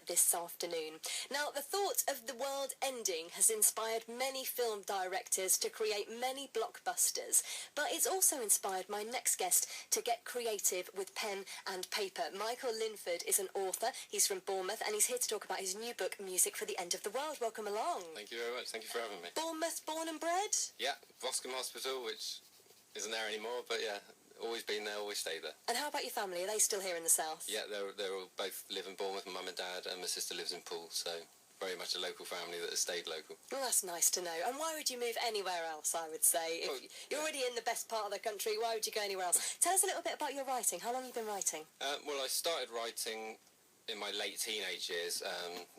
this afternoon. Now, the thought of the world ending has inspired many film directors to create many blockbusters, but it's also inspired my next guest to get creative with pen and paper. Michael Linford is an author. He's from Bournemouth, and he's here to talk about his new book, Music for the End of the World. Welcome along. Thank you very much. Thank you for having me. Bournemouth, born and bred? Yeah, Boscombe Hospital, which isn't there anymore, but yeah, always been there, always stayed there. And how about your family? Are they still here in the south? Yeah, they're all both live in Bournemouth, my mum and dad, and my sister lives in Poole, so very much a local family that has stayed local. Well, that's nice to know. And why would you move anywhere else, I would say? If you're already in the best part of the country, why would you go anywhere else? Tell us a little bit about your writing. How long have you been writing? Well, I started writing in my late teenage years.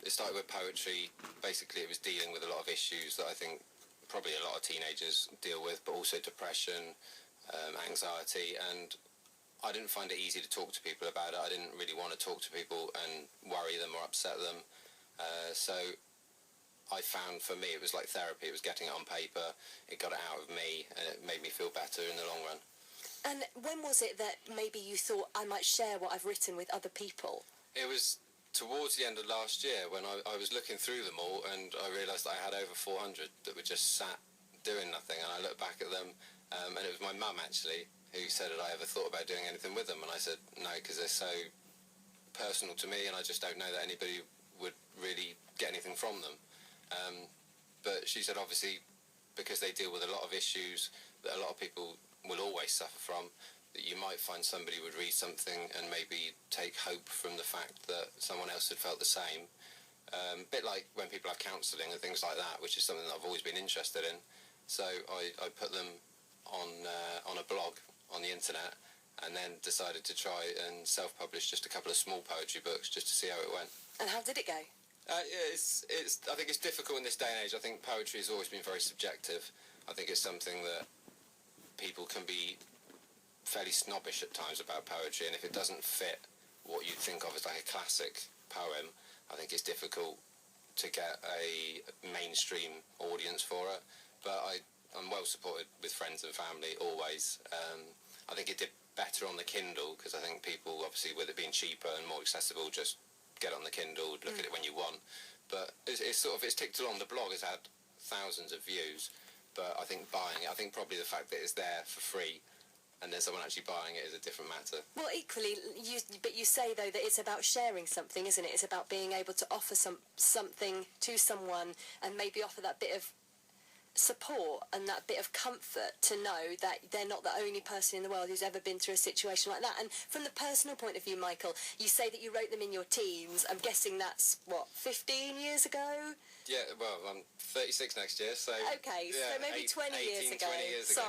It started with poetry. Basically, it was dealing with a lot of issues that I think probably a lot of teenagers deal with, but also depression, anxiety, and I didn't find it easy to talk to people about it. I didn't really want to talk to people and worry them or upset them. So I found, for me, it was like therapy. It was getting it on paper. It got it out of me, and it made me feel better in the long run. And when was it that maybe you thought, I might share what I've written with other people? It was towards the end of last year when I was looking through them all, and I realised I had over 400 that were just sat doing nothing, and I looked back at them, and it was my mum, actually, who said, had I ever thought about doing anything with them? And I said, no, because they're so personal to me, and I just don't know that anybody would really get anything from them. But she said, obviously, because they deal with a lot of issues that a lot of people will always suffer from, that you might find somebody would read something and maybe take hope from the fact that someone else had felt the same. A bit like when people have counselling and things like that, which is something that I've always been interested in. So I put them on a blog on the internet, and then decided to try and self-publish just a couple of small poetry books just to see how it went. And how did it go? Yeah, I think it's difficult in this day and age. I think poetry has always been very subjective. I think it's something that people can be fairly snobbish at times about poetry, and if it doesn't fit what you'd think of as like a classic poem, I think it's difficult to get a mainstream audience for it. But I'm well supported with friends and family, always. I think it did better on the Kindle, because I think people, obviously, with it being cheaper and more accessible, just get on the Kindle, look at it when you want. But it's ticked along. The blog has had thousands of views, but I think buying it, I think probably the fact that it's there for free and then someone actually buying it is a different matter. Well, equally, but you say, though, that it's about sharing something, isn't it? It's about being able to offer something to someone and maybe offer that bit of support and that bit of comfort to know that they're not the only person in the world who's ever been through a situation like that. And from the personal point of view, Michael, you say that you wrote them in your teens. I'm guessing that's, 15 years ago? Yeah, well, I'm 36 next year, so... Okay, yeah, so maybe 20 years ago. 20 years ago.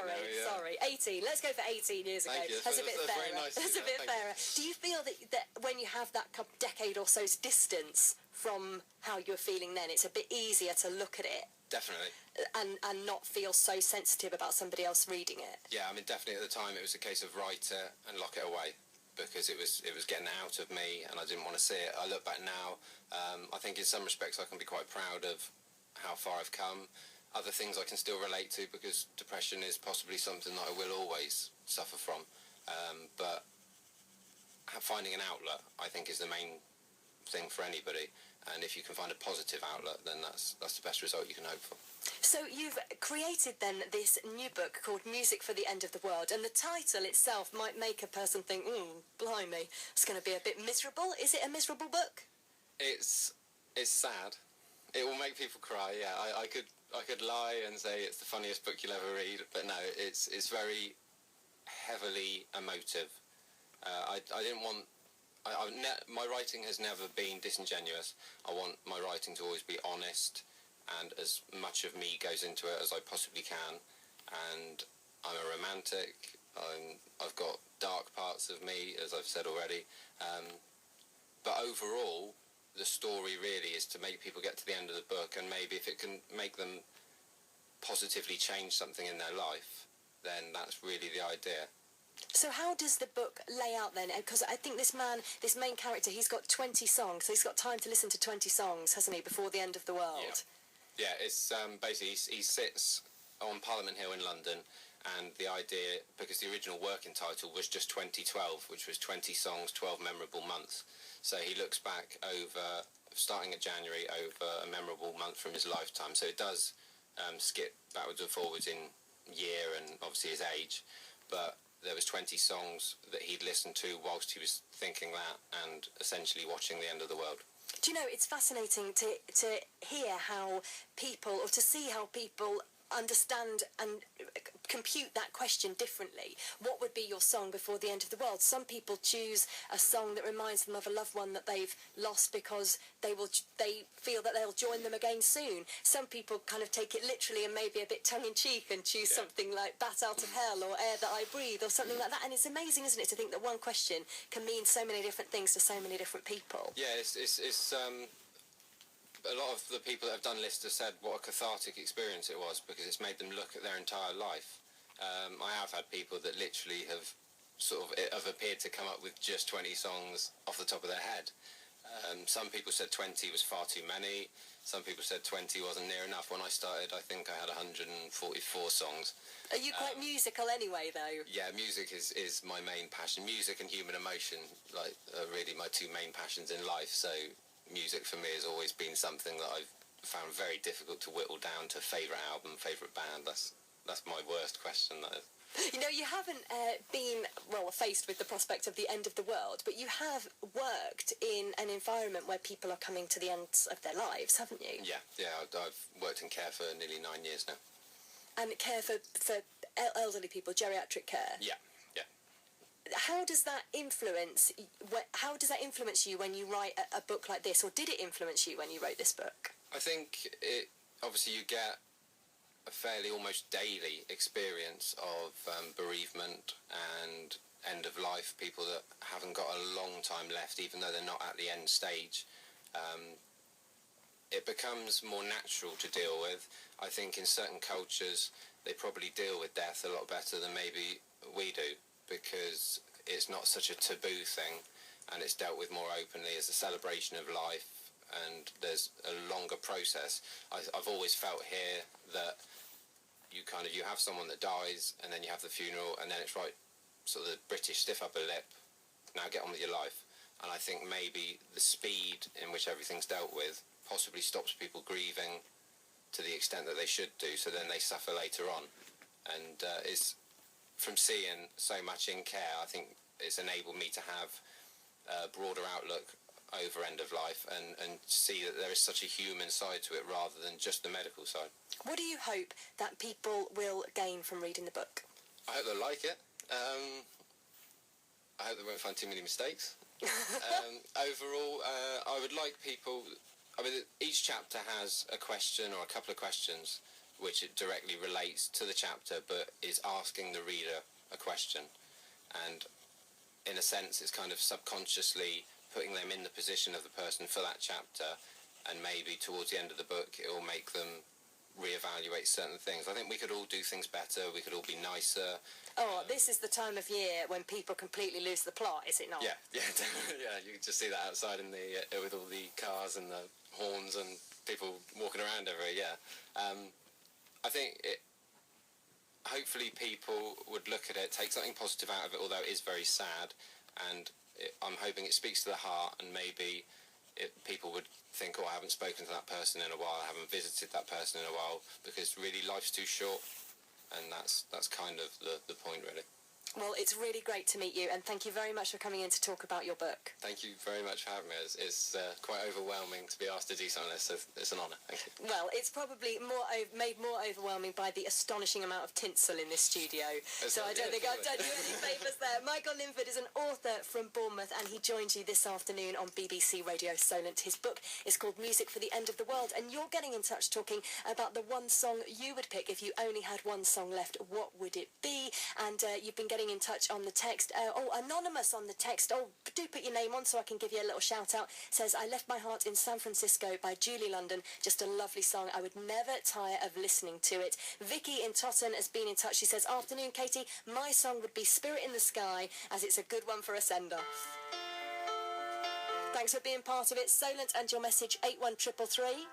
Sorry, 18. Let's go for 18 years ago. Thank you. That's a bit fairer. Very nice. That's a bit fairer. Do you feel that when you have that decade or so's distance from how you were feeling then, it's a bit easier to look at it? Definitely. And not feel so sensitive about somebody else reading it? Yeah, I mean, definitely at the time it was a case of write it and lock it away, because it was getting out of me and I didn't want to see it. I look back now, I think in some respects I can be quite proud of how far I've come. Other things I can still relate to, because depression is possibly something that I will always suffer from. But finding an outlet, I think, is the main thing for anybody. And if you can find a positive outlet, then that's the best result you can hope for. So you've created then this new book called Music for the End of the World, and the title itself might make a person think, blimey, it's going to be a bit miserable. Is it a miserable book? It's sad. It will make people cry, yeah. I could lie and say it's the funniest book you'll ever read, but no, it's very heavily emotive. I didn't want... my writing has never been disingenuous. I want my writing to always be honest, and as much of me goes into it as I possibly can. And I'm a romantic. I've got dark parts of me, as I've said already. But overall, the story really is to make people get to the end of the book, and maybe if it can make them positively change something in their life, then that's really the idea. So how does the book lay out then? Because I think this main character, he's got 20 songs, so he's got time to listen to 20 songs, hasn't he, before the end of the world? Yeah, it's basically he sits on Parliament Hill in London, And the idea, because the original working title was just 2012, which was 20 songs, 12 memorable months. So he looks back over, starting at January, over a memorable month from his lifetime. So it does skip backwards and forwards in year and obviously his age. But there was 20 songs that he'd listened to whilst he was thinking that and essentially watching the end of the world. Do you know, it's fascinating to hear how people, or to see how people understand and compute that question differently. What would be your song before the end of the world? Some people choose a song that reminds them of a loved one that they've lost because they feel that they'll join them again soon. Some people kind of take it literally and maybe a bit tongue-in-cheek and choose something like Bat Out of Hell or Air That I Breathe or something like that. And it's amazing, isn't it, to think that one question can mean so many different things to so many different people. Yeah, it's a lot of the people that have done lists have said what a cathartic experience it was, because it's made them look at their entire life. I have had people that literally have appeared to come up with just 20 songs off the top of their head. Some people said 20 was far too many. Some people said 20 wasn't near enough. When I started, I think I had 144 songs. Are you quite musical anyway, though? Yeah, music is my main passion. Music and human emotion, are really my two main passions in life. So music for me has always been something that I've found very difficult to whittle down to favourite album, favourite band. That's my worst question, that is. You know, you haven't been, faced with the prospect of the end of the world, but you have worked in an environment where people are coming to the end of their lives, haven't you? Yeah, I've worked in care for nearly 9 years now. And care for elderly people, geriatric care? Yeah. How does that influence you when you write a book like this, or did it influence you when you wrote this book? I think obviously you get a fairly almost daily experience of bereavement and end of life, people that haven't got a long time left, even though they're not at the end stage. It becomes more natural to deal with. I think in certain cultures they probably deal with death a lot better than maybe we do, because it's not such a taboo thing and it's dealt with more openly as a celebration of life, and there's a longer process. I've always felt here that you have someone that dies and then you have the funeral and then it's right, sort of the British stiff upper lip, now get on with your life. And I think maybe the speed in which everything's dealt with possibly stops people grieving to the extent that they should do, so then they suffer later on. And it's from seeing so much in care, I think it's enabled me to have a broader outlook over end of life and see that there is such a human side to it rather than just the medical side. What do you hope that people will gain from reading the book? I hope they'll like it. I hope they won't find too many mistakes. Overall, I would like people... each chapter has a question or a couple of questions which it directly relates to the chapter, but is asking the reader a question. And in a sense, it's kind of subconsciously putting them in the position of the person for that chapter, and maybe towards the end of the book, it will make them reevaluate certain things. I think we could all do things better, we could all be nicer. Oh, this is the time of year when people completely lose the plot, is it not? Yeah, yeah, you can just see that outside in the with all the cars and the horns and people walking around everywhere, yeah. I think hopefully people would look at it, take something positive out of it, although it is very sad, and I'm hoping it speaks to the heart, and maybe people would think, I haven't spoken to that person in a while, I haven't visited that person in a while, because really life's too short, and that's kind of the point, really. Well, it's really great to meet you, and thank you very much for coming in to talk about your book. Thank you very much for having me. It's quite overwhelming to be asked to do something like this, so it's an honour. Thank you. Well, it's probably made more overwhelming by the astonishing amount of tinsel in this studio. So I don't think I've done you any favours there. Michael Linford is an author from Bournemouth, and he joined you this afternoon on BBC Radio Solent. His book is called Music for the End of the World, and you're getting in touch talking about the one song you would pick if you only had one song left. What would it be? And you've been getting in touch on the text. Anonymous on the text. Do put your name on so I can give you a little shout out. Says, I Left My Heart in San Francisco by Julie London. Just a lovely song. I would never tire of listening to it. Vicky in Totton has been in touch. She says, afternoon, Katie. My song would be Spirit in the Sky, as it's a good one for a send-off. Thanks for being part of it. Solent and your message 81333.